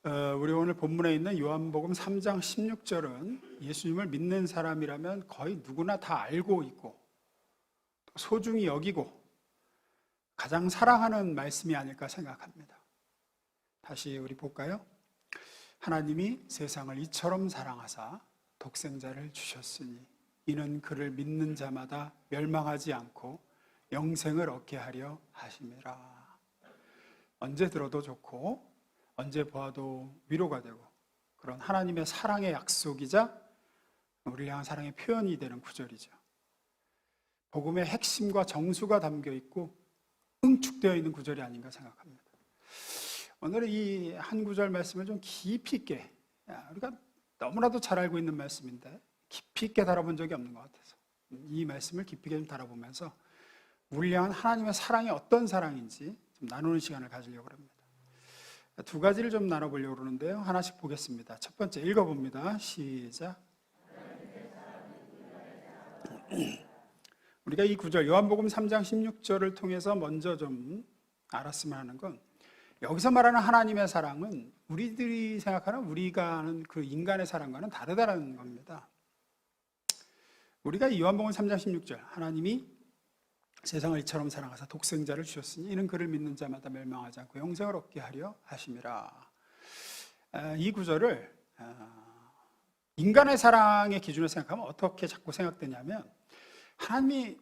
우리 오늘 본문에 있는 요한복음 3장 16절은 예수님을 믿는 사람이라면 거의 누구나 다 알고 있고 소중히 여기고 가장 사랑하는 말씀이 아닐까 생각합니다. 다시 우리 볼까요? 하나님이 세상을 이처럼 사랑하사 독생자를 주셨으니 이는 그를 믿는 자마다 멸망하지 않고 영생을 얻게 하려 하심이라. 언제 들어도 좋고 언제 보아도 위로가 되고 그런 하나님의 사랑의 약속이자 우리를 향한 사랑의 표현이 되는 구절이죠. 복음의 핵심과 정수가 담겨 있고 응축되어 있는 구절이 아닌가 생각합니다. 오늘은 이 한 구절 말씀을 좀 깊이 있게, 우리가 너무나도 잘 알고 있는 말씀인데 깊이 있게 다뤄본 적이 없는 것 같아서 이 말씀을 깊이 있게 좀 다뤄보면서 우리를 향한 하나님의 사랑이 어떤 사랑인지 좀 나누는 시간을 가지려고 합니다. 두 가지를 좀 나눠보려고 그러는데요. 하나씩 보겠습니다. 첫 번째 읽어봅니다. 시작. 우리가 이 구절 요한복음 3장 16절을 통해서 먼저 좀 알았으면 하는 건, 여기서 말하는 하나님의 사랑은 우리들이 생각하는, 우리가 아는 그 인간의 사랑과는 다르다는 겁니다. 우리가 이 요한복음 3장 16절, 하나님이 세상을 이처럼 사랑하사 독생자를 주셨으니 이는 그를 믿는 자마다 멸망하지 않고 영생을 얻게 하려 하심이라. 이 구절을 인간의 사랑의 기준으로 생각하면 어떻게 자꾸 생각되냐면, 하나님이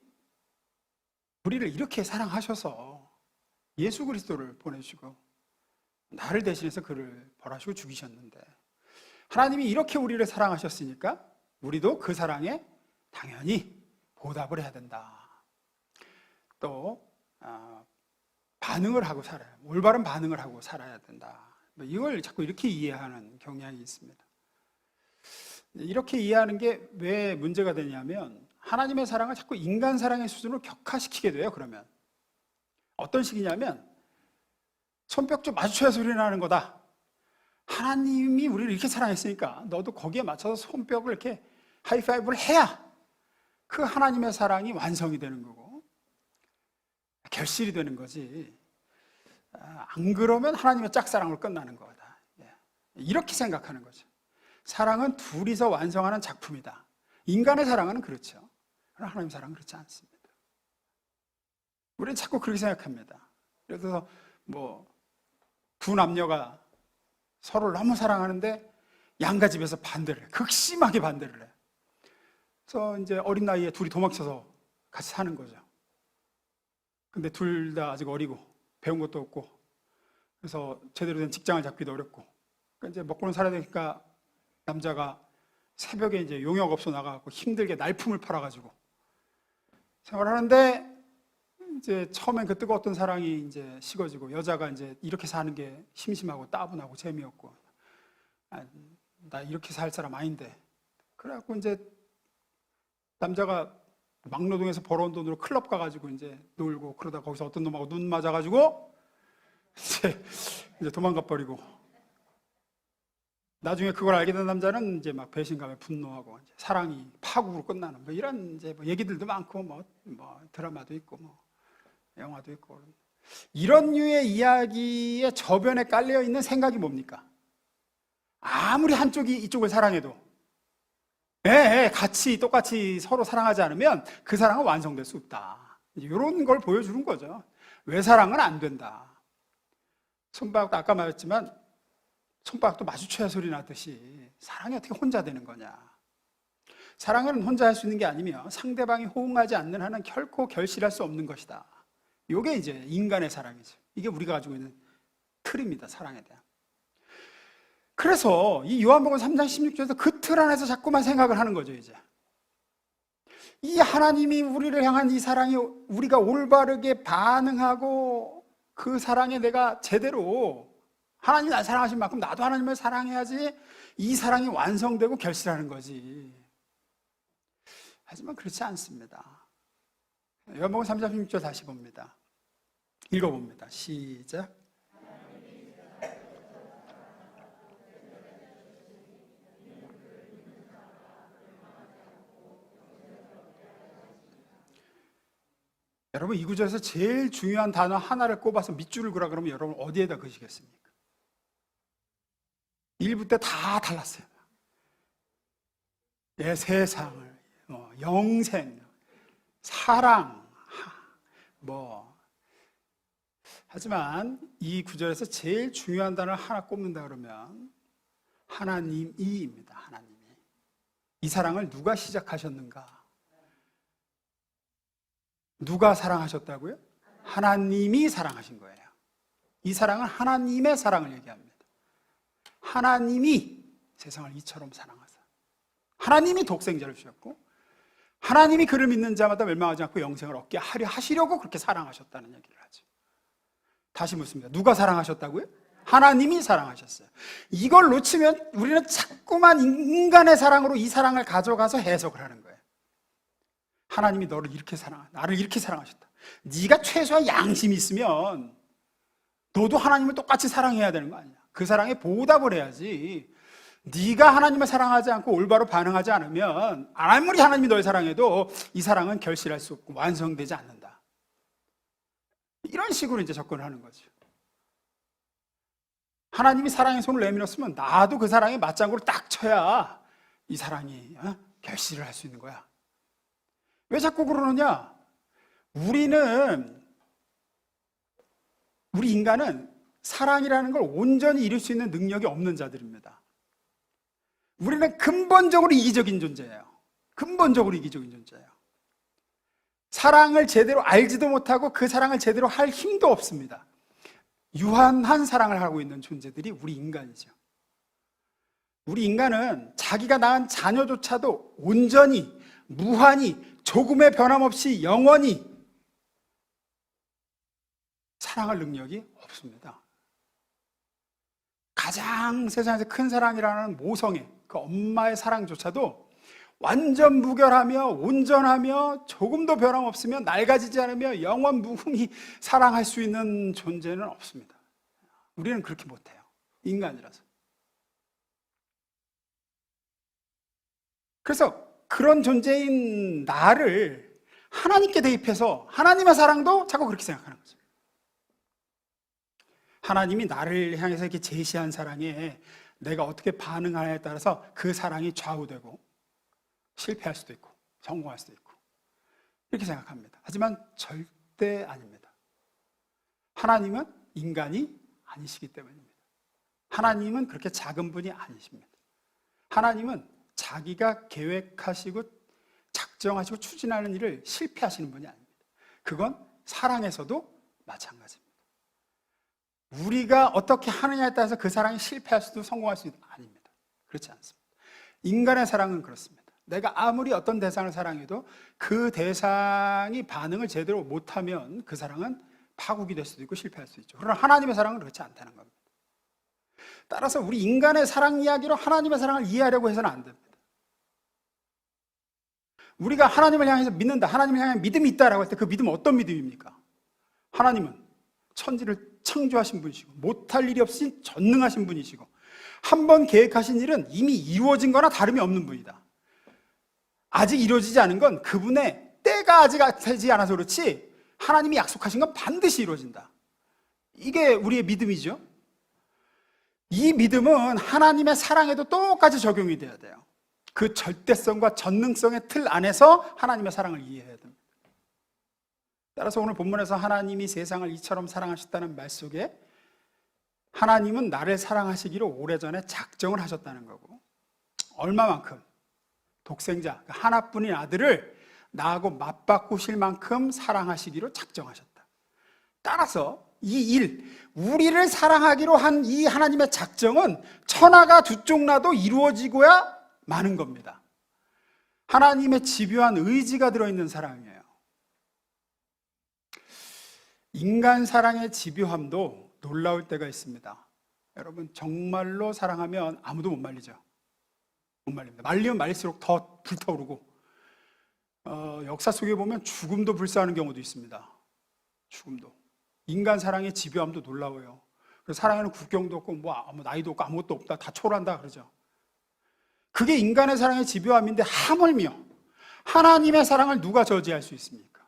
우리를 이렇게 사랑하셔서 예수 그리스도를 보내주시고 나를 대신해서 그를 벌하시고 죽이셨는데, 하나님이 이렇게 우리를 사랑하셨으니까 우리도 그 사랑에 당연히 보답을 해야 된다. 또 반응을 하고 살아요. 올바른 반응을 하고 살아야 된다. 이걸 자꾸 이렇게 이해하는 경향이 있습니다. 이렇게 이해하는 게 왜 문제가 되냐면, 하나님의 사랑을 자꾸 인간 사랑의 수준으로 격화시키게 돼요. 그러면 어떤 식이냐면, 손뼉 좀 마주쳐야 소리 나는 거다. 하나님이 우리를 이렇게 사랑했으니까 너도 거기에 맞춰서 손뼉을 이렇게 하이파이브를 해야 그 하나님의 사랑이 완성이 되는 거고 결실이 되는 거지, 안 그러면 하나님의 짝사랑으로 끝나는 거다. 이렇게 생각하는 거죠. 사랑은 둘이서 완성하는 작품이다. 인간의 사랑은 그렇죠. 그러나 하나님의 사랑은 그렇지 않습니다. 우리는 자꾸 그렇게 생각합니다. 그래서 두 남녀가 서로를 너무 사랑하는데 양가 집에서 반대를 해. 극심하게 반대를 해. 그래서 이제 어린 나이에 둘이 도망쳐서 같이 사는 거죠. 근데 둘 다 아직 어리고 배운 것도 없고, 그래서 제대로 된 직장을 잡기도 어렵고, 그러니까 이제 먹고는 살아야 되니까 남자가 새벽에 이제 용역업소 나가고 힘들게 날품을 팔아가지고 생활하는데, 이제 처음엔 그 뜨거웠던 사랑이 이제 식어지고, 여자가 이제 이렇게 사는 게 심심하고 따분하고 재미없고, 나 이렇게 살 사람 아닌데, 그래갖고 이제 남자가 막노동에서 벌어온 돈으로 클럽 가가지고 이제 놀고, 그러다 거기서 어떤 놈하고 눈 맞아가지고 이제 도망가 버리고, 나중에 그걸 알게 된 남자는 이제 막 배신감에 분노하고 이제 사랑이 파국으로 끝나는 이런 이제 얘기들도 많고, 드라마도 있고 영화도 있고, 이런 류의 이야기의 저변에 깔려 있는 생각이 뭡니까? 아무리 한쪽이 이쪽을 사랑해도 같이 똑같이 서로 사랑하지 않으면 그 사랑은 완성될 수 없다. 이런 걸 보여주는 거죠. 외사랑은 안 된다. 손바닥도 아까 말했지만 손바닥도 마주쳐야 소리 나듯이 사랑이 어떻게 혼자 되는 거냐. 사랑은 혼자 할 수 있는 게 아니며 상대방이 호응하지 않는 한은 결코 결실할 수 없는 것이다. 이게 이제 인간의 사랑이죠. 이게 우리가 가지고 있는 틀입니다. 사랑에 대한. 그래서 이 요한복음 3장 16절에서 그 틀 안에서 자꾸만 생각을 하는 거죠. 이제 이 하나님이 우리를 향한 이 사랑이, 우리가 올바르게 반응하고 그 사랑에 내가 제대로, 하나님이 날 사랑하신 만큼 나도 하나님을 사랑해야지 이 사랑이 완성되고 결실하는 거지. 하지만 그렇지 않습니다. 요한복음 3장 16절 다시 봅니다. 읽어봅니다. 시작. 여러분, 이 구절에서 제일 중요한 단어 하나를 꼽아서 밑줄을 그라 그러면 여러분 어디에다 그시겠습니까? 1부 때 다 달랐어요. 세상을, 영생, 사랑, 하지만 이 구절에서 제일 중요한 단어를 하나 꼽는다 그러면 하나님이입니다. 하나님이. 이 사랑을 누가 시작하셨는가? 누가 사랑하셨다고요? 하나님이 사랑하신 거예요. 이 사랑은 하나님의 사랑을 얘기합니다. 하나님이 세상을 이처럼 사랑하사. 하나님이 독생자를 주셨고 하나님이 그를 믿는 자마다 멸망하지 않고 영생을 얻게 하려 하시려고 그렇게 사랑하셨다는 얘기를 하죠. 다시 묻습니다. 누가 사랑하셨다고요? 하나님이 사랑하셨어요. 이걸 놓치면 우리는 자꾸만 인간의 사랑으로 이 사랑을 가져가서 해석을 하는 거예요. 하나님이 너를 이렇게 나를 이렇게 사랑하셨다. 네가 최소한 양심이 있으면 너도 하나님을 똑같이 사랑해야 되는 거 아니야. 그 사랑에 보답을 해야지. 네가 하나님을 사랑하지 않고 올바로 반응하지 않으면 아무리 하나님이 널 사랑해도 이 사랑은 결실할 수 없고 완성되지 않는다. 이런 식으로 이제 접근을 하는 거죠. 하나님이 사랑의 손을 내밀었으면 나도 그 사랑에 맞장구를 딱 쳐야 이 사랑이 결실을 할 수 있는 거야. 왜 자꾸 그러느냐? 우리 인간은 사랑이라는 걸 온전히 이룰 수 있는 능력이 없는 자들입니다. 우리는 근본적으로 이기적인 존재예요. 근본적으로 이기적인 존재예요. 사랑을 제대로 알지도 못하고 그 사랑을 제대로 할 힘도 없습니다. 유한한 사랑을 하고 있는 존재들이 우리 인간이죠. 우리 인간은 자기가 낳은 자녀조차도 온전히, 무한히, 조금의 변함없이 영원히 사랑할 능력이 없습니다. 가장 세상에서 큰 사랑이라는 모성애, 그 엄마의 사랑조차도 완전 무결하며 온전하며 조금도 변함없으며 낡아지지 않으며 영원 무궁히 사랑할 수 있는 존재는 없습니다. 우리는 그렇게 못해요. 인간이라서. 그래서 그런 존재인 나를 하나님께 대입해서 하나님의 사랑도 자꾸 그렇게 생각하는 거죠. 하나님이 나를 향해서 이렇게 제시한 사랑에 내가 어떻게 반응하냐에 따라서 그 사랑이 좌우되고 실패할 수도 있고 성공할 수도 있고 이렇게 생각합니다. 하지만 절대 아닙니다. 하나님은 인간이 아니시기 때문입니다. 하나님은 그렇게 작은 분이 아니십니다. 하나님은 자기가 계획하시고 작정하시고 추진하는 일을 실패하시는 분이 아닙니다. 그건 사랑에서도 마찬가지입니다. 우리가 어떻게 하느냐에 따라서 그 사랑이 실패할 수도 성공할 수도 아닙니다. 그렇지 않습니다. 인간의 사랑은 그렇습니다. 내가 아무리 어떤 대상을 사랑해도 그 대상이 반응을 제대로 못하면 그 사랑은 파국이 될 수도 있고 실패할 수도 있죠. 그러나 하나님의 사랑은 그렇지 않다는 겁니다. 따라서 우리 인간의 사랑 이야기로 하나님의 사랑을 이해하려고 해서는 안 됩니다. 우리가 하나님을 향해서 믿는다, 하나님을 향해 믿음이 있다라고 할 때 그 믿음은 어떤 믿음입니까? 하나님은 천지를 창조하신 분이시고 못할 일이 없이 전능하신 분이시고 한 번 계획하신 일은 이미 이루어진 거나 다름이 없는 분이다. 아직 이루어지지 않은 건 그분의 때가 아직 되지 않아서 그렇지 하나님이 약속하신 건 반드시 이루어진다. 이게 우리의 믿음이죠. 이 믿음은 하나님의 사랑에도 똑같이 적용이 돼야 돼요. 그 절대성과 전능성의 틀 안에서 하나님의 사랑을 이해해야 됩니다. 따라서 오늘 본문에서 하나님이 세상을 이처럼 사랑하셨다는 말 속에 하나님은 나를 사랑하시기로 오래전에 작정을 하셨다는 거고 얼마만큼? 독생자, 하나뿐인 아들을 나하고 맞바꾸실 만큼 사랑하시기로 작정하셨다. 따라서 이 일, 우리를 사랑하기로 한 이 하나님의 작정은 천하가 두 쪽 나도 이루어지고야 마는 겁니다. 하나님의 집요한 의지가 들어있는 사랑이에요. 인간 사랑의 집요함도 놀라울 때가 있습니다. 여러분 정말로 사랑하면 아무도 못 말리죠. 못 말립니다. 말리면 말릴수록 더 불타오르고 역사 속에 보면 죽음도 불사하는 경우도 있습니다. 죽음도. 인간 사랑의 집요함도 놀라워요. 그래서 사랑에는 국경도 없고 뭐 나이도 없고 아무것도 없다. 다 초월한다 그러죠. 그게 인간의 사랑의 집요함인데 하물며 하나님의 사랑을 누가 저지할 수 있습니까?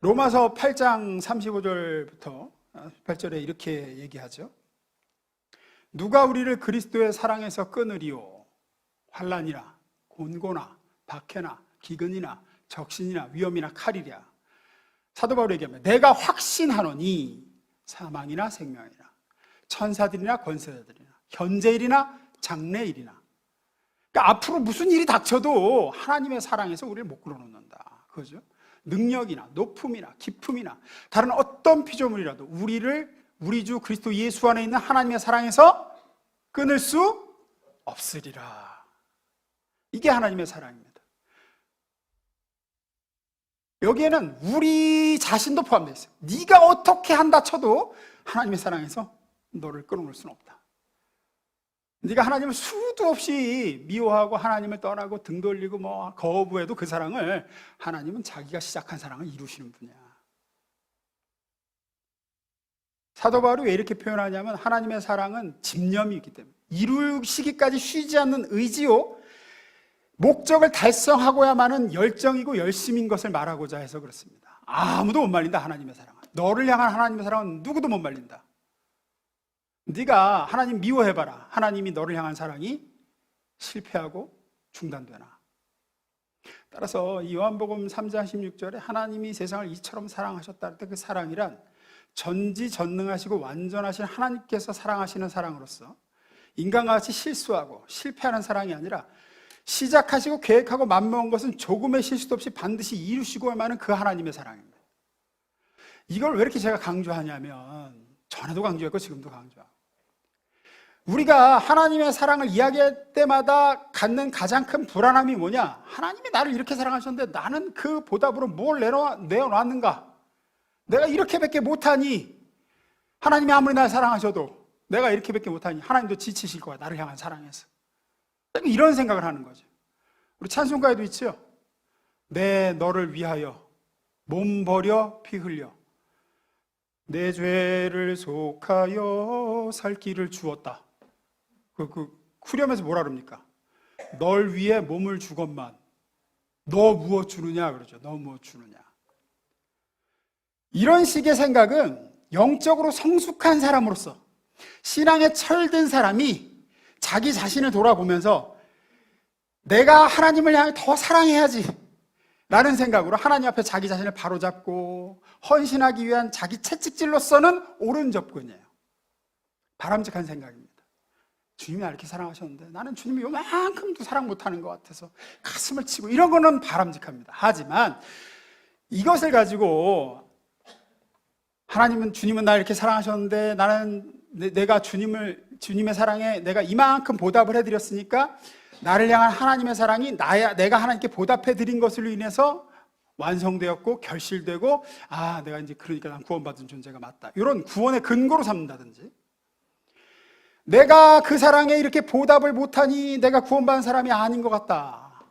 로마서 8장 35절부터 8절에 이렇게 얘기하죠. 누가 우리를 그리스도의 사랑에서 끊으리요? 환난이나 곤고나 박해나 기근이나 적신이나 위험이나 칼이랴. 사도 바울이 얘기합니다. 내가 확신하노니 사망이나 생명이나 천사들이나 권세자들이나 현재일이나 장래일이나. 그러니까 앞으로 무슨 일이 닥쳐도 하나님의 사랑에서 우리를 못 끌어놓는다. 그죠? 능력이나 높음이나 기품이나 다른 어떤 피조물이라도 우리 주 그리스도 예수 안에 있는 하나님의 사랑에서 끊을 수 없으리라. 이게 하나님의 사랑입니다. 여기에는 우리 자신도 포함되어 있어요. 네가 어떻게 한다 쳐도 하나님의 사랑에서 너를 끊어놓을 수는 없다. 네가 하나님을 수도 없이 미워하고 하나님을 떠나고 등 돌리고 거부해도 그 사랑을 하나님은 자기가 시작한 사랑을 이루시는 분이야. 사도 바울이 왜 이렇게 표현하냐면 하나님의 사랑은 집념이 있기 때문에 이루시기까지 쉬지 않는 의지요, 목적을 달성하고야만은 열정이고 열심인 것을 말하고자 해서 그렇습니다. 아무도 못 말린다. 하나님의 사랑은, 너를 향한 하나님의 사랑은 누구도 못 말린다. 네가 하나님 미워해봐라. 하나님이 너를 향한 사랑이 실패하고 중단되나. 따라서 이 요한복음 3장 16절에 하나님이 세상을 이처럼 사랑하셨다 할 때 그 사랑이란 전지전능하시고 완전하신 하나님께서 사랑하시는 사랑으로서 인간과 같이 실수하고 실패하는 사랑이 아니라 시작하시고 계획하고 만명한 것은 조금의 실수도 없이 반드시 이루시고야만은 그 하나님의 사랑입니다. 이걸 왜 이렇게 제가 강조하냐면 전에도 강조했고 지금도 강조하고, 우리가 하나님의 사랑을 이야기할 때마다 갖는 가장 큰 불안함이 뭐냐? 하나님이 나를 이렇게 사랑하셨는데 나는 그 보답으로 뭘 내어놨는가? 내가 이렇게밖에 못하니, 하나님이 아무리 날 사랑하셔도 내가 이렇게밖에 못하니 하나님도 지치실 거야, 나를 향한 사랑에서. 이런 생각을 하는 거죠. 우리 찬송가에도 있죠. 내 너를 위하여 몸 버려 피 흘려 내 죄를 속하여 살 길을 주었다. 후렴에서 뭐라 그럽니까? 널 위해 몸을 주건만 너 무엇 주느냐 그러죠. 너 무엇 주느냐. 이런 식의 생각은 영적으로 성숙한 사람으로서, 신앙에 철든 사람이 자기 자신을 돌아보면서 내가 하나님을 향해 더 사랑해야지 라는 생각으로 하나님 앞에 자기 자신을 바로잡고 헌신하기 위한 자기 채찍질로서는 옳은 접근이에요. 바람직한 생각입니다. 주님이 나 이렇게 사랑하셨는데 나는 주님이 요만큼도 사랑 못하는 것 같아서 가슴을 치고, 이런 거는 바람직합니다. 하지만 이것을 가지고 주님은 나 이렇게 사랑하셨는데 나는 내가 주님의 사랑에 내가 이만큼 보답을 해드렸으니까 나를 향한 하나님의 사랑이 내가 하나님께 보답해 드린 것으로 인해서 완성되었고 결실되고, 내가 이제 그러니까 난 구원받은 존재가 맞다, 이런 구원의 근거로 삼는다든지, 내가 그 사랑에 이렇게 보답을 못하니 내가 구원받은 사람이 아닌 것 같다,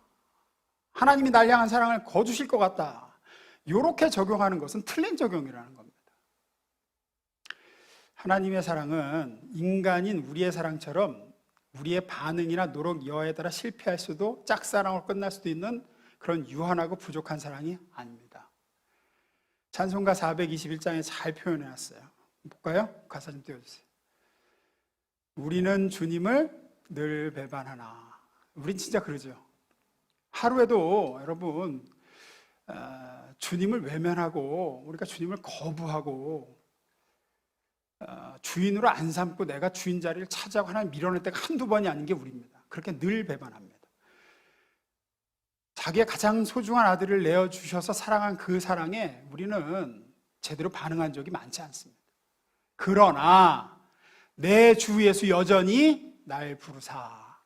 하나님이 날 향한 사랑을 거두실 것 같다, 이렇게 적용하는 것은 틀린 적용이라는 겁니다. 하나님의 사랑은 인간인 우리의 사랑처럼 우리의 반응이나 노력 여하에 따라 실패할 수도 짝사랑으로 끝날 수도 있는 그런 유한하고 부족한 사랑이 아닙니다. 찬송가 421장에 잘 표현해놨어요. 볼까요? 가사 좀 띄워주세요. 우리는 주님을 늘 배반하나. 우린 진짜 그러죠. 하루에도 여러분 주님을 외면하고 우리가 주님을 거부하고 주인으로 안 삼고 내가 주인 자리를 차지하고 하나님 밀어낼 때가 한두 번이 아닌 게 우리입니다. 그렇게 늘 배반합니다. 자기의 가장 소중한 아들을 내어주셔서 사랑한 그 사랑에 우리는 제대로 반응한 적이 많지 않습니다. 그러나 내 주 예수 여전히 날 부르사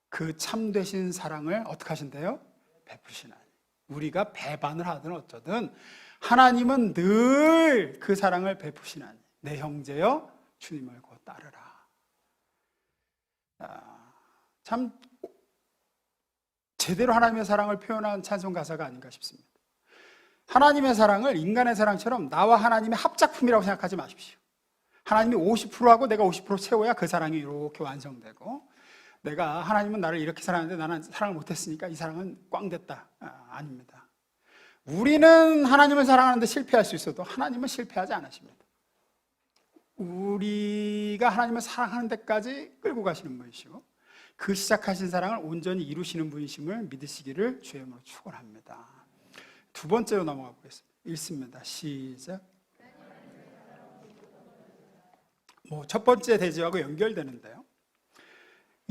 그 참되신 사랑을 어떻게 하신대요? 베푸시나니. 우리가 배반을 하든 어쩌든 하나님은 늘 그 사랑을 베푸시나니 내 형제여 주님을 곧 따르라. 참 제대로 하나님의 사랑을 표현한 찬송 가사가 아닌가 싶습니다. 하나님의 사랑을 인간의 사랑처럼 나와 하나님의 합작품이라고 생각하지 마십시오. 하나님이 50%하고 내가 50% 채워야 그 사랑이 이렇게 완성되고, 내가 하나님은 나를 이렇게 사랑하는데 나는 사랑을 못했으니까 이 사랑은 꽝 됐다. 아닙니다. 우리는 하나님을 사랑하는데 실패할 수 있어도 하나님은 실패하지 않으십니다. 우리가 하나님을 사랑하는 데까지 끌고 가시는 분이시고 그 시작하신 사랑을 온전히 이루시는 분이심을 믿으시기를 주의 이름으로 축원합니다. 두 번째로 넘어가 보겠습니다. 읽습니다. 시작. 첫 번째 대지하고 연결되는데요.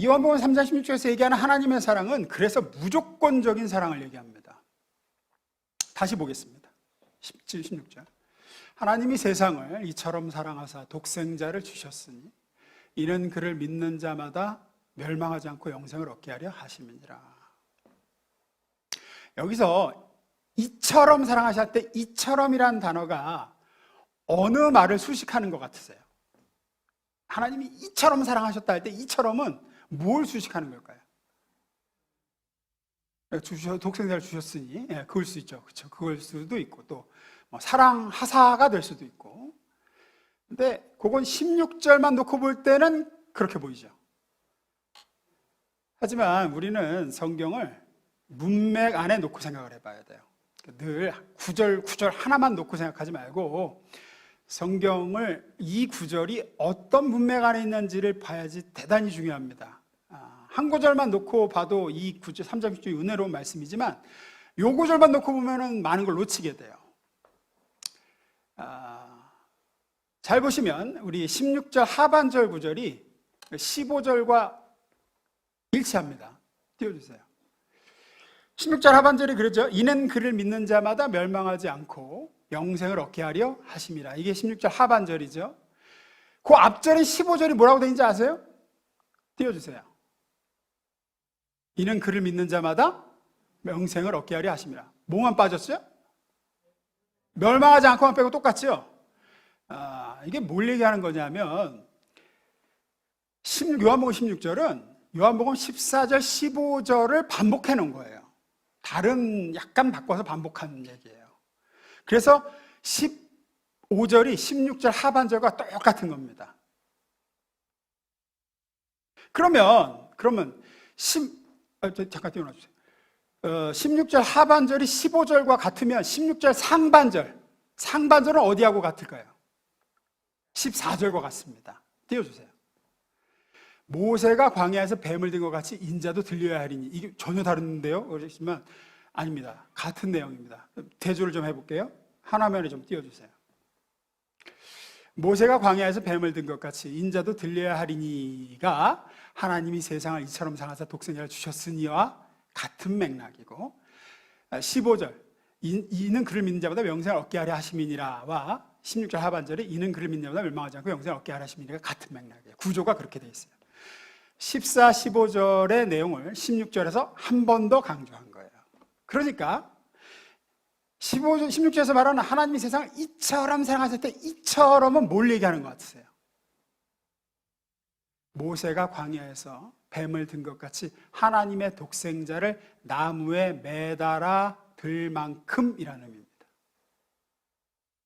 요한복음 3장 16절에서 얘기하는 하나님의 사랑은 그래서 무조건적인 사랑을 얘기합니다. 다시 보겠습니다. 17, 16절. 하나님이 세상을 이처럼 사랑하사 독생자를 주셨으니 이는 그를 믿는 자마다 멸망하지 않고 영생을 얻게 하려 하심이니라. 여기서 이처럼 사랑하실 때 이처럼이란 단어가 어느 말을 수식하는 것 같으세요? 하나님이 이처럼 사랑하셨다 할 때 이처럼은 뭘 수식하는 걸까요? 독생자를 주셨으니, 그걸 수 있죠. 그렇죠. 그걸 수도 있고, 또 사랑하사가 될 수도 있고. 근데 그건 16절만 놓고 볼 때는 그렇게 보이죠. 하지만 우리는 성경을 문맥 안에 놓고 생각을 해봐야 돼요. 늘 구절 하나만 놓고 생각하지 말고 성경을 이 구절이 어떤 문맥 안에 있는지를 봐야지 대단히 중요합니다. 한 구절만 놓고 봐도 이 구절 3장 10절이 은혜로운 말씀이지만 요 구절만 놓고 보면은 많은 걸 놓치게 돼요. 잘 보시면 우리 16절 하반절 구절이 15절과 일치합니다. 띄워주세요. 16절 하반절이 그러죠. 이는 그를 믿는 자마다 멸망하지 않고 영생을 얻게 하려 하심이라. 이게 16절 하반절이죠. 그 앞절인 15절이 뭐라고 되는지 아세요? 띄워주세요. 이는 그를 믿는 자마다 영생을 얻게 하려 하심이라. 뭐만 빠졌어요? 멸망하지 않고만 빼고 똑같죠? 이게 뭘 얘기하는 거냐면 요한복음 16절은 요한복음 14절, 15절을 반복해 놓은 거예요. 다른 약간 바꿔서 반복하는 얘기예요. 그래서 15절이 16절 하반절과 똑같은 겁니다. 그러면 잠깐 띄워놔주세요. 16절 하반절이 15절과 같으면 16절 상반절은 어디하고 같을까요? 14절과 같습니다. 띄워주세요. 모세가 광야에서 뱀을 든 것 같이 인자도 들려야 하리니. 이게 전혀 다른데요? 그러시지만 아닙니다. 같은 내용입니다. 대조를 좀 해볼게요. 하나면에 좀 띄워주세요. 모세가 광야에서 뱀을 든 것 같이 인자도 들려야 하리니가 하나님이 세상을 이처럼 사랑하사 독생자를 주셨으니와 같은 맥락이고, 15절 이는 그를 믿는 자보다 영생을 얻게 하려 하심이니라와 16절 하반절에 이는 그를 믿는 자보다 멸망하지 않고 영생을 얻게 하려 하심이니가 같은 맥락이에요. 구조가 그렇게 되어 있어요. 14, 15절의 내용을 16절에서 한 번 더 강조한 거예요. 그러니까 16절에서 말하는 하나님이 세상을 이처럼 사랑하실 때 이처럼은 뭘 얘기하는 것 같으세요? 모세가 광야에서 뱀을 든 것 같이 하나님의 독생자를 나무에 매달아 들 만큼이라는 의미입니다.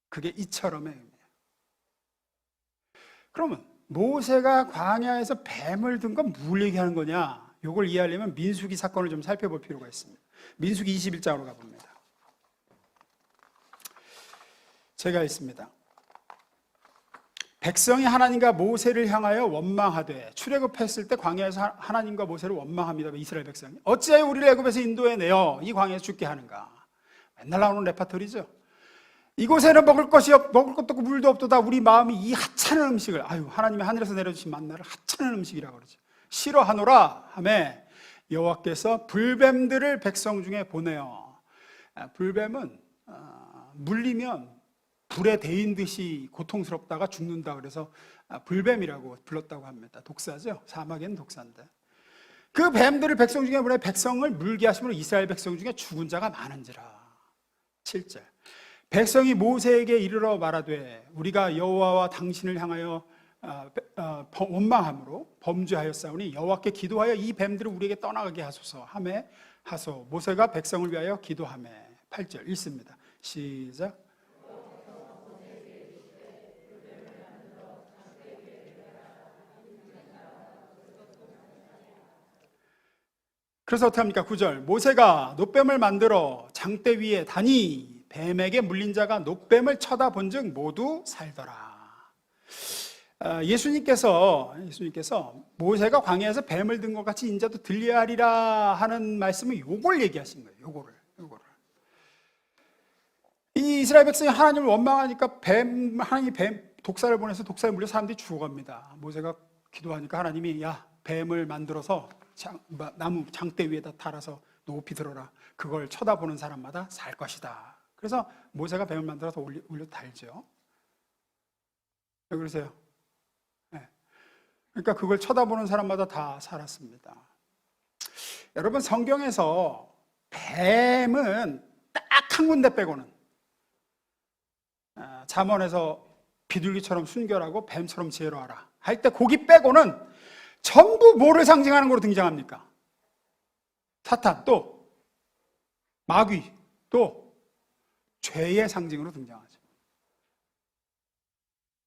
그게 이처럼의 의미예요. 그러면 모세가 광야에서 뱀을 든 건 뭘 얘기하는 거냐? 이걸 이해하려면 민수기 사건을 좀 살펴볼 필요가 있습니다. 민수기 21장으로 가봅니다. 제가 있습니다. 백성이 하나님과 모세를 향하여 원망하되, 출애굽했을 때 광야에서 하나님과 모세를 원망합니다. 이스라엘 백성이 어찌하여 우리를 애굽에서 인도해내어 이 광야에서 죽게 하는가? 맨날 나오는 레파토리죠. 이곳에는 먹을 것도 없고 물도 없도다. 우리 마음이 이 하찮은 음식을, 하나님이 하늘에서 내려주신 만나를 하찮은 음식이라고 그러죠. 싫어하노라 하매 여호와께서 불뱀들을 백성 중에 보내어. 불뱀은 물리면 불에 데인 듯이 고통스럽다가 죽는다 그래서 불뱀이라고 불렀다고 합니다. 독사죠. 사막에는 독사인데. 그 뱀들을 백성 중에 보내 백성을 물게 하심으로 이스라엘 백성 중에 죽은 자가 많은지라. 7절. 백성이 모세에게 이르러 말하되 우리가 여호와와 당신을 향하여 원망함으로 범죄하였사오니 여호와께 기도하여 이 뱀들을 우리에게 떠나가게 하소서 하매 하소. 모세가 백성을 위하여 기도하매. 8절 읽습니다. 시작. 그래서 어떻게 합니까? 9절. 모세가 놋뱀을 만들어 장대 위에 다니 뱀에게 물린 자가 놋뱀을 쳐다본즉 모두 살더라. 예수님께서 모세가 광야에서 뱀을 든 것 같이 인자도 들려하리라 하는 말씀은 요걸 얘기하신 거예요. 요거를. 이 이스라엘 백성이 하나님을 원망하니까 하나님이 독사를 보내서 독사에 물려 사람들이 죽어갑니다. 모세가 기도하니까 하나님이 야, 뱀을 만들어서 나무 장대 위에다 달아서 높이 들어라. 그걸 쳐다보는 사람마다 살 것이다. 그래서 모세가 뱀을 만들어서 올려 달죠. 왜 그러세요? 네. 그러니까 그걸 쳐다보는 사람마다 다 살았습니다. 여러분, 성경에서 뱀은 딱 한 군데 빼고는 잠언에서 비둘기처럼 순결하고 뱀처럼 지혜로워라 할 때 거기 빼고는 전부 뭐를 상징하는 거로 등장합니까? 사탄, 또 마귀, 또 죄의 상징으로 등장하죠.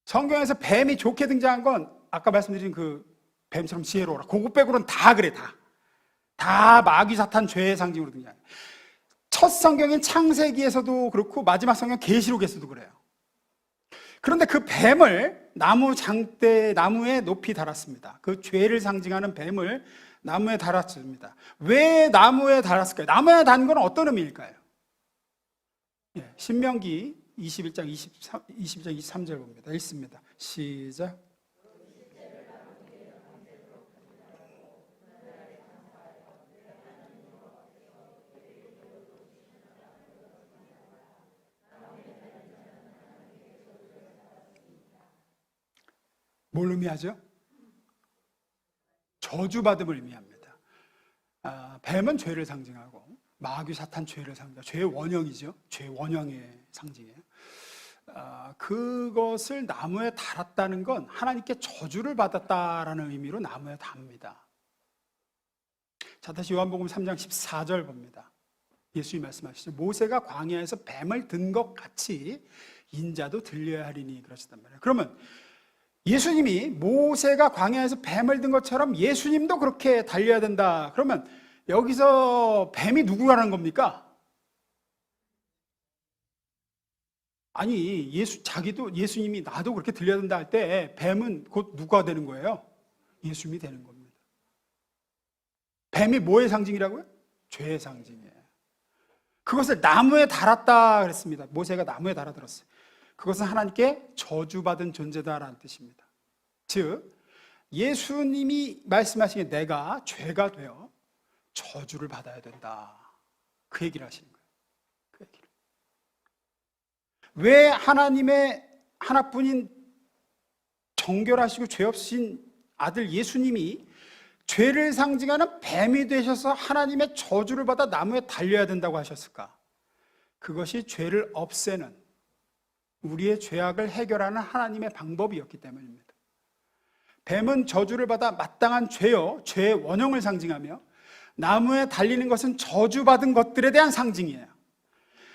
성경에서 뱀이 좋게 등장한 건 아까 말씀드린 그 뱀처럼 지혜로워라 그거 빼고는 다 그래. 다 마귀, 사탄, 죄의 상징으로 등장해요. 첫 성경인 창세기에서도 그렇고 마지막 성경 계시록에서도 그래요. 그런데 그 뱀을 나무에 높이 달았습니다. 그 죄를 상징하는 뱀을 나무에 달았습니다. 왜 나무에 달았을까요? 나무에 단 건 어떤 의미일까요? 신명기 21장 23절 봅니다. 읽습니다. 시작. 뭘 의미하죠? 저주받음을 의미합니다. 뱀은 죄를 상징하고 마귀, 사탄, 죄를 상징하고 죄의 원형이죠. 죄의 원형의 상징이에요. 그것을 나무에 달았다는 건 하나님께 저주를 받았다라는 의미로 나무에 답니다. 자, 다시 요한복음 3장 14절 봅니다. 예수님이 말씀하시죠. 모세가 광야에서 뱀을 든 것 같이 인자도 들려야 하리니 그러시단 말이에요. 그러면 예수님이 모세가 광야에서 뱀을 든 것처럼 예수님도 그렇게 달려야 된다. 그러면 여기서 뱀이 누구라는 겁니까? 아니, 예수님이 나도 그렇게 들려야 된다 할 때 뱀은 곧 누가 되는 거예요? 예수님이 되는 겁니다. 뱀이 뭐의 상징이라고요? 죄의 상징이에요. 그것을 나무에 달았다 그랬습니다. 모세가 나무에 달아들었어요. 그것은 하나님께 저주받은 존재다라는 뜻입니다. 즉, 예수님이 말씀하신 게 내가 죄가 되어 저주를 받아야 된다. 그 얘기를 하시는 거예요. 그 얘기를. 왜 하나님의 하나뿐인 정결하시고 죄 없으신 아들 예수님이 죄를 상징하는 뱀이 되셔서 하나님의 저주를 받아 나무에 달려야 된다고 하셨을까? 그것이 죄를 없애는, 우리의 죄악을 해결하는 하나님의 방법이었기 때문입니다. 뱀은 저주를 받아 마땅한 죄요, 죄의 원형을 상징하며 나무에 달리는 것은 저주받은 것들에 대한 상징이에요.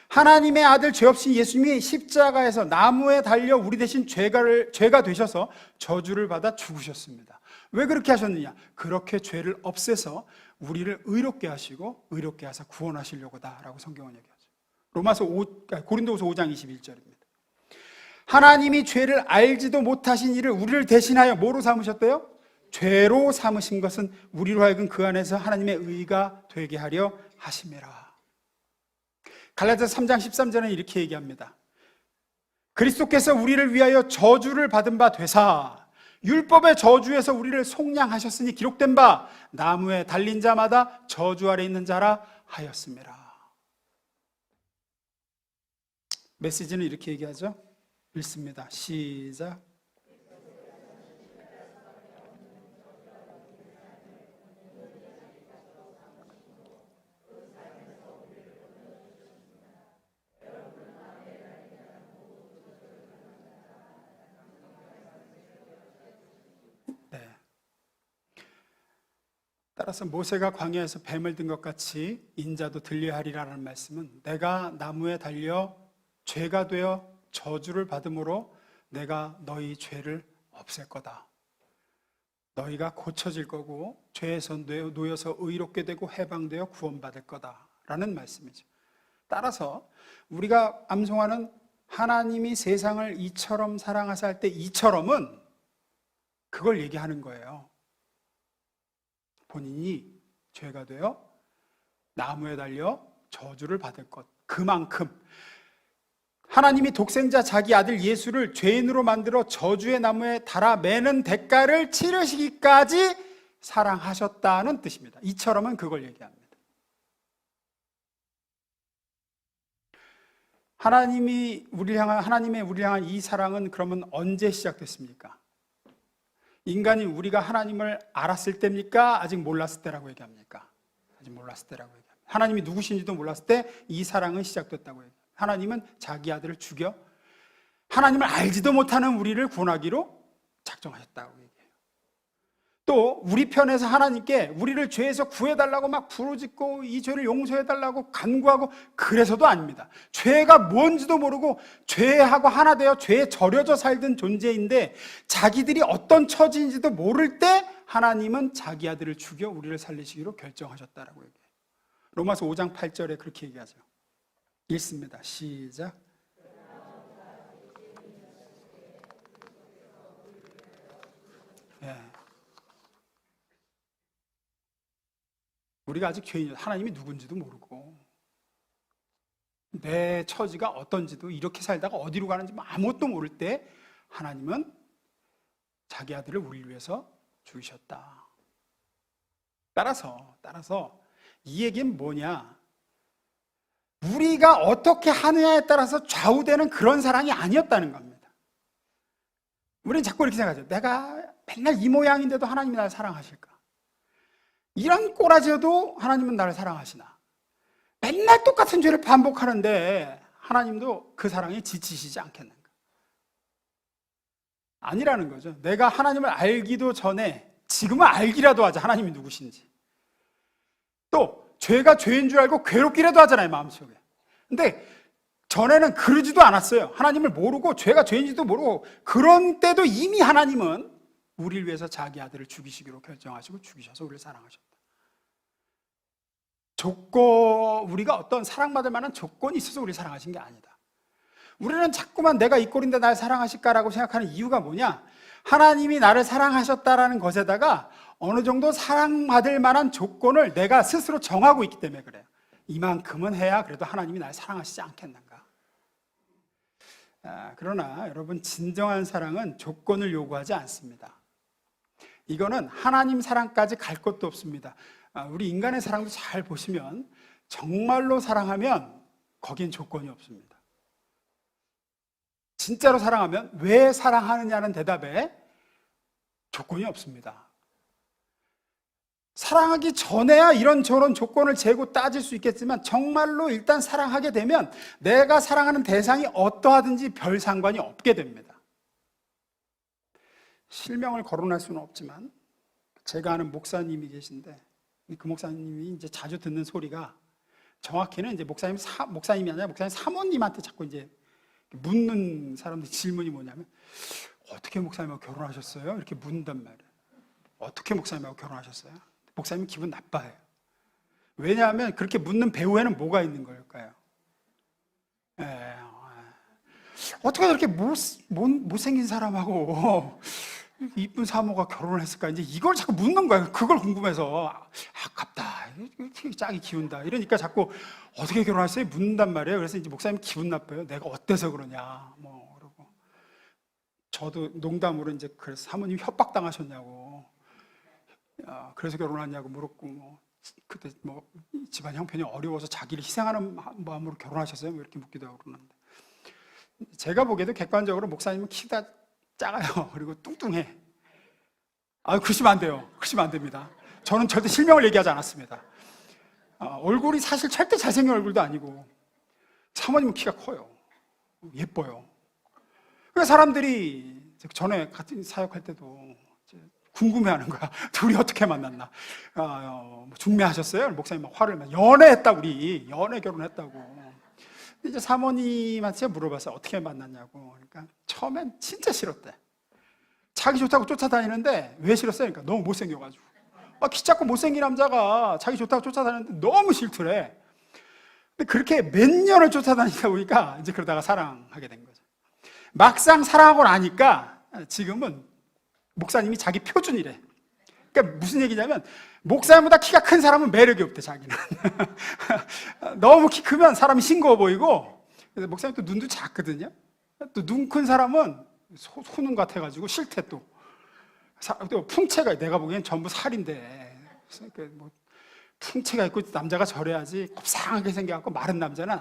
하나님의 아들 죄 없인 예수님이 십자가에서 나무에 달려 우리 대신 죄가 되셔서 저주를 받아 죽으셨습니다. 왜 그렇게 하셨느냐? 그렇게 죄를 없애서 우리를 의롭게 하시고 의롭게 하사 구원하시려고다라고 성경은 얘기하죠. 고린도후서 5장 21절입니다. 하나님이 죄를 알지도 못하신 이를 우리를 대신하여 뭐로 삼으셨대요? 죄로 삼으신 것은 우리로 하여금 그 안에서 하나님의 의가 되게 하려 하심이라. 갈라디아서 3장 13절은 이렇게 얘기합니다. 그리스도께서 우리를 위하여 저주를 받은 바 되사 율법의 저주에서 우리를 속량하셨으니 기록된 바 나무에 달린 자마다 저주 아래 있는 자라 하였습니다. 메시지는 이렇게 얘기하죠. 읽습니다. 시작. 따라서 모세가 광야에서 뱀을 든 것 같이 인자도 들려하리라는 말씀은 내가 나무에 달려 죄가 되어 저주를 받음으로 내가 너희 죄를 없앨 거다. 너희가 고쳐질 거고 죄에서 놓여서 의롭게 되고 해방되어 구원받을 거다라는 말씀이죠. 따라서 우리가 암송하는 하나님이 세상을 이처럼 사랑하사 할 때 이처럼은 그걸 얘기하는 거예요. 본인이 죄가 되어 나무에 달려 저주를 받을 것, 그만큼 하나님이 독생자 자기 아들 예수를 죄인으로 만들어 저주의 나무에 달아 매는 대가를 치르시기까지 사랑하셨다는 뜻입니다. 이처럼은 그걸 얘기합니다. 하나님의 우리를 향한 이 사랑은 그러면 언제 시작됐습니까? 인간이 우리가 하나님을 알았을 때입니까? 아직 몰랐을 때라고 얘기합니까? 아직 몰랐을 때라고 얘기합니다. 하나님이 누구신지도 몰랐을 때 이 사랑은 시작됐다고 얘기합니다. 하나님은 자기 아들을 죽여 하나님을 알지도 못하는 우리를 구원하기로 작정하셨다고 얘기해요. 또 우리 편에서 하나님께 우리를 죄에서 구해달라고 막 부르짖고 이 죄를 용서해달라고 간구하고 그래서도 아닙니다. 죄가 뭔지도 모르고 죄하고 하나 되어 죄에 절여져 살던 존재인데 자기들이 어떤 처지인지도 모를 때 하나님은 자기 아들을 죽여 우리를 살리시기로 결정하셨다라고 얘기해요. 로마서 5장 8절에 그렇게 얘기하죠. 읽습니다. 시작. 예. 우리가 아직 죄인이죠. 하나님이 누군지도 모르고 내 처지가 어떤지도 이렇게 살다가 어디로 가는지 아무것도 모를 때 하나님은 자기 아들을 우리를 위해서 죽이셨다. 따라서 이 얘기는 뭐냐? 우리가 어떻게 하느냐에 따라서 좌우되는 그런 사랑이 아니었다는 겁니다. 우리는 자꾸 이렇게 생각하죠. 내가 맨날 이 모양인데도 하나님이 나를 사랑하실까? 이런 꼬라지여도 하나님은 나를 사랑하시나? 맨날 똑같은 죄를 반복하는데 하나님도 그 사랑에 지치시지 않겠는가? 아니라는 거죠. 내가 하나님을 알기도 전에 지금은 알기라도 하자. 하나님이 누구신지. 또 죄가 죄인 줄 알고 괴롭기라도 하잖아요, 마음속에. 근데 전에는 그러지도 않았어요. 하나님을 모르고 죄가 죄인지도 모르고 그런 때도 이미 하나님은 우리를 위해서 자기 아들을 죽이시기로 결정하시고 죽이셔서 우리를 사랑하셨다. 우리가 어떤 사랑받을 만한 조건이 있어서 우리를 사랑하신 게 아니다. 우리는 자꾸만 내가 이 꼴인데 날 사랑하실까라고 생각하는 이유가 뭐냐? 하나님이 나를 사랑하셨다라는 것에다가 어느 정도 사랑받을 만한 조건을 내가 스스로 정하고 있기 때문에 그래요. 이만큼은 해야 그래도 하나님이 날 사랑하시지 않겠는가? 그러나 여러분, 진정한 사랑은 조건을 요구하지 않습니다. 이거는 하나님 사랑까지 갈 것도 없습니다. 우리 인간의 사랑도 잘 보시면 정말로 사랑하면 거긴 조건이 없습니다. 진짜로 사랑하면 왜 사랑하느냐는 대답에 조건이 없습니다. 사랑하기 전에야 이런저런 조건을 재고 따질 수 있겠지만 정말로 일단 사랑하게 되면 내가 사랑하는 대상이 어떠하든지 별 상관이 없게 됩니다. 실명을 거론할 수는 없지만 제가 아는 목사님이 계신데 그 목사님이 이제 자주 듣는 소리가 정확히는 이제 목사님이 아니라 목사님 사모님한테 자꾸 이제 묻는 사람들 질문이 뭐냐면 어떻게 목사님하고 결혼하셨어요? 이렇게 묻는단 말이에요. 어떻게 목사님하고 결혼하셨어요? 목사님은 기분 나빠해요. 왜냐하면 그렇게 묻는 배후에는 뭐가 있는 걸까요? 어떻게 그렇게 못생긴 사람하고 이쁜 사모가 결혼을 했을까? 이제 이걸 자꾸 묻는 거예요. 그걸 궁금해서 아깝다, 짝이 기운다 이러니까 자꾸 어떻게 결혼했어요? 묻는단 말이에요. 그래서 이제 목사님 기분 나빠요. 내가 어때서 그러냐 그러고 저도 농담으로 이제 그래서 사모님 협박당하셨냐고, 그래서 결혼하냐고 물었고 그때 집안 형편이 어려워서 자기를 희생하는 마음으로 결혼하셨어요? 이렇게 묻기도 하고 그러는데 제가 보기에도 객관적으로 목사님은 키가 작아요. 그리고 뚱뚱해. 그러시면 안 돼요. 그러시면 안 됩니다. 저는 절대 실명을 얘기하지 않았습니다. 얼굴이 사실 절대 잘생긴 얼굴도 아니고 사모님은 키가 커요. 예뻐요. 그래서 사람들이 전에 같은 사역할 때도 궁금해하는 거야. 둘이 어떻게 만났나? 중매하셨어요? 목사님 막 화를 연애했다, 우리 연애 결혼했다고. 이제 사모님한테 물어봤어요. 어떻게 만났냐고. 그러니까 처음엔 진짜 싫었대. 자기 좋다고 쫓아다니는데 왜 싫었어요? 그러니까 너무 못생겨가지고. 키 작고 못생긴 남자가 자기 좋다고 쫓아다니는데 너무 싫더래. 근데 그렇게 몇 년을 쫓아다니다 보니까 이제 그러다가 사랑하게 된 거죠. 막상 사랑하고 나니까 지금은 목사님이 자기 표준이래. 그러니까 무슨 얘기냐면 목사님보다 키가 큰 사람은 매력이 없대, 자기는. 너무 키 크면 사람이 싱거워 보이고, 그래서 목사님 또 눈도 작거든요. 또 눈 큰 사람은 소눈 같아가지고 싫대 또. 또 풍채가 내가 보기엔 전부 살인데, 그러니까 뭐 풍채가 있고 남자가 저래야지 곱상하게 생겨갖고 마른 남자는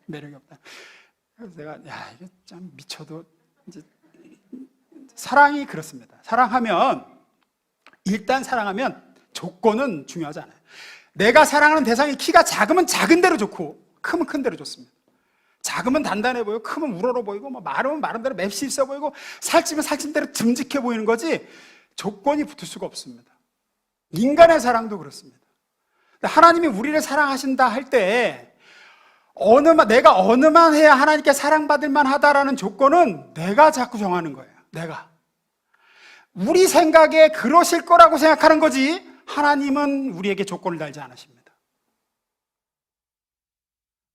매력이 없다. 그래서 내가 이게 참 미쳐도 이제 사랑이 그렇습니다. 일단 사랑하면 조건은 중요하지 않아요. 내가 사랑하는 대상이 키가 작으면 작은 대로 좋고 크면 큰 대로 좋습니다. 작으면 단단해 보이고 크면 우러러 보이고 마르면 마른 대로 맵시 있어 보이고 살찌면 살찐 대로 듬직해 보이는 거지 조건이 붙을 수가 없습니다. 인간의 사랑도 그렇습니다. 하나님이 우리를 사랑하신다 할 때 내가 어느만 해야 하나님께 사랑받을 만하다라는 조건은 내가 자꾸 정하는 거예요. 내가 우리 생각에 그러실 거라고 생각하는 거지 하나님은 우리에게 조건을 달지 않으십니다.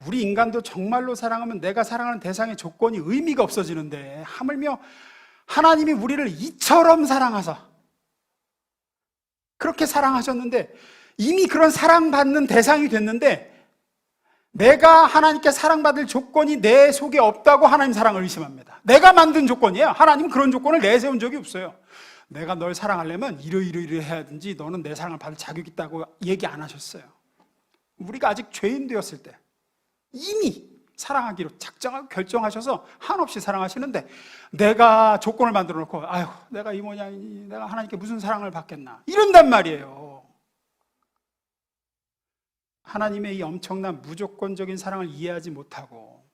우리 인간도 정말로 사랑하면 내가 사랑하는 대상의 조건이 의미가 없어지는데, 하물며 하나님이 우리를 이처럼 사랑하사 그렇게 사랑하셨는데 이미 그런 사랑받는 대상이 됐는데 내가 하나님께 사랑받을 조건이 내 속에 없다고 하나님 사랑을 의심합니다. 내가 만든 조건이에요. 하나님은 그런 조건을 내세운 적이 없어요. 내가 널 사랑하려면 이러 해야든지 너는 내 사랑을 받을 자격이 있다고 얘기 안 하셨어요. 우리가 아직 죄인 되었을 때 이미 사랑하기로 작정하고 결정하셔서 한없이 사랑하시는데 내가 조건을 만들어 놓고 내가 이 모양이니 내가 하나님께 무슨 사랑을 받겠나 이런단 말이에요. 하나님의 이 엄청난 무조건적인 사랑을 이해하지 못하고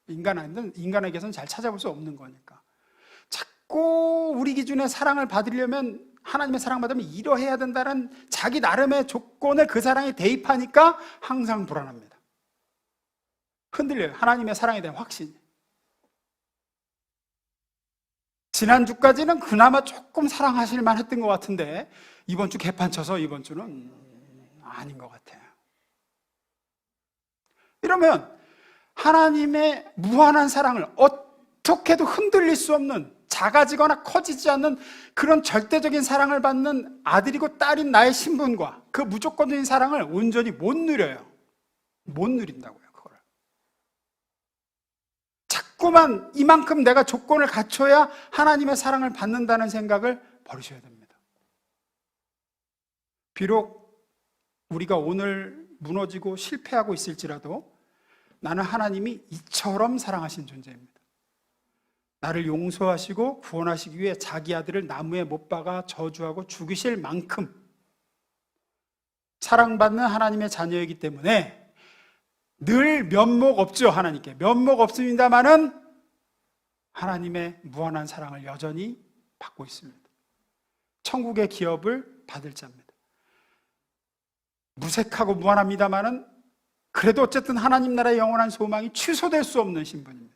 인간에게서는 잘 찾아볼 수 없는 거니까 자꾸 우리 기준의 사랑을 받으려면 하나님의 사랑받으면 이러해야 된다는 자기 나름의 조건을 그 사랑에 대입하니까 항상 불안합니다. 흔들려요. 하나님의 사랑에 대한 확신이. 지난주까지는 그나마 조금 사랑하실 만했던 것 같은데 이번 주 개판 쳐서 이번 주는 아닌 것 같아요. 이러면 하나님의 무한한 사랑을 어떻게도 흔들릴 수 없는, 작아지거나 커지지 않는 그런 절대적인 사랑을 받는 아들이고 딸인 나의 신분과 그 무조건적인 사랑을 온전히 못 누려요. 못 누린다고요. 그거를 자꾸만 이만큼 내가 조건을 갖춰야 하나님의 사랑을 받는다는 생각을 버리셔야 됩니다. 비록 우리가 오늘 무너지고 실패하고 있을지라도 나는 하나님이 이처럼 사랑하신 존재입니다. 나를 용서하시고 구원하시기 위해 자기 아들을 나무에 못 박아 저주하고 죽이실 만큼 사랑받는 하나님의 자녀이기 때문에 늘 면목 없죠. 하나님께 면목 없습니다만은 하나님의 무한한 사랑을 여전히 받고 있습니다. 천국의 기업을 받을 자입니다. 무색하고 무한합니다만은 그래도 어쨌든 하나님 나라의 영원한 소망이 취소될 수 없는 신분입니다.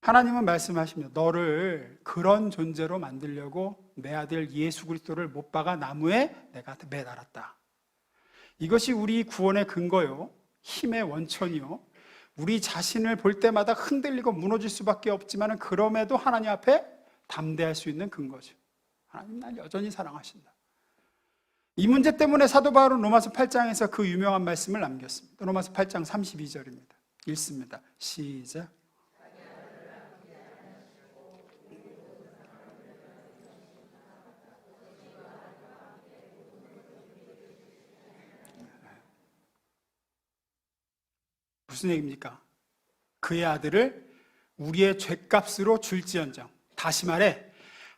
하나님은 말씀하십니다. 너를 그런 존재로 만들려고 내 아들 예수 그리스도를 못 박아 나무에 내가 매달았다. 이것이 우리 구원의 근거요, 힘의 원천이요, 우리 자신을 볼 때마다 흔들리고 무너질 수밖에 없지만 그럼에도 하나님 앞에 담대할 수 있는 근거죠. 하나님 날 여전히 사랑하신다. 이 문제 때문에 사도 바울은 로마서 8장에서 그 유명한 말씀을 남겼습니다. 로마서 8장 32절입니다. 읽습니다. 시작. 무슨 얘기입니까? 그의 아들을 우리의 죗값으로 줄지언정, 다시 말해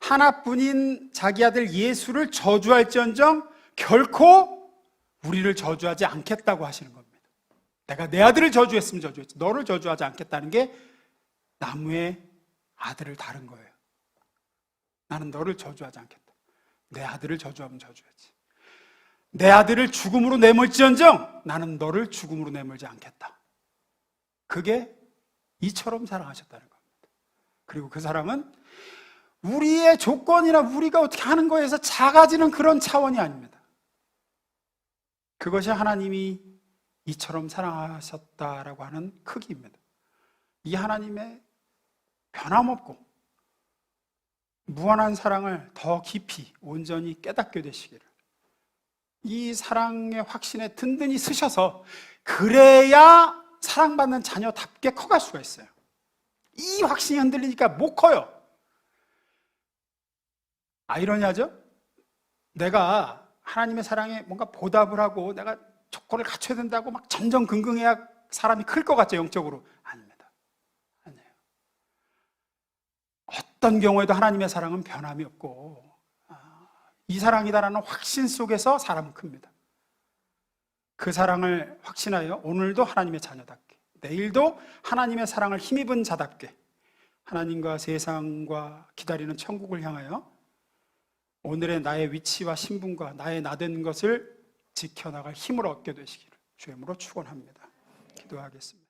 하나뿐인 자기 아들 예수를 저주할지언정 결코 우리를 저주하지 않겠다고 하시는 겁니다. 내가 내 아들을 저주했으면 저주했지 너를 저주하지 않겠다는 게 나무의 아들을 다른 거예요. 나는 너를 저주하지 않겠다. 내 아들을 저주하면 저주하지. 내 아들을 죽음으로 내몰지언정 나는 너를 죽음으로 내몰지 않겠다. 그게 이처럼 사랑하셨다는 겁니다. 그리고 그 사랑은 우리의 조건이나 우리가 어떻게 하는 거에서 작아지는 그런 차원이 아닙니다. 그것이 하나님이 이처럼 사랑하셨다라고 하는 크기입니다. 이 하나님의 변함없고 무한한 사랑을 더 깊이 온전히 깨닫게 되시기를, 이 사랑의 확신에 든든히 서셔서 그래야 사랑받는 자녀답게 커갈 수가 있어요. 이 확신이 흔들리니까 못 커요. 아이러니하죠? 내가 하나님의 사랑에 뭔가 보답을 하고 내가 조건을 갖춰야 된다고 막 전전긍긍해야 사람이 클 것 같죠, 영적으로. 아닙니다. 아니에요. 어떤 경우에도 하나님의 사랑은 변함이 없고, 이 사랑이다라는 확신 속에서 사람은 큽니다. 그 사랑을 확신하여 오늘도 하나님의 자녀답게, 내일도 하나님의 사랑을 힘입은 자답게 하나님과 세상과 기다리는 천국을 향하여 오늘의 나의 위치와 신분과 나의 나된 것을 지켜나갈 힘을 얻게 되시기를 주의 이름으로 축원합니다. 기도하겠습니다.